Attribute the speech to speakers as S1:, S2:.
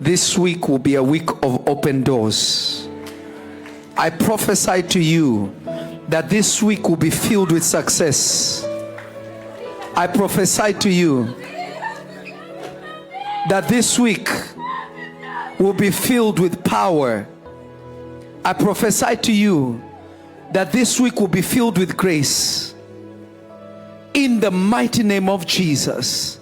S1: This week will be a week of open doors. I prophesy to you that this week will be filled with success. I prophesy to you that this week will be filled with power. I prophesy to you that this week will be filled with grace. In the mighty name of Jesus.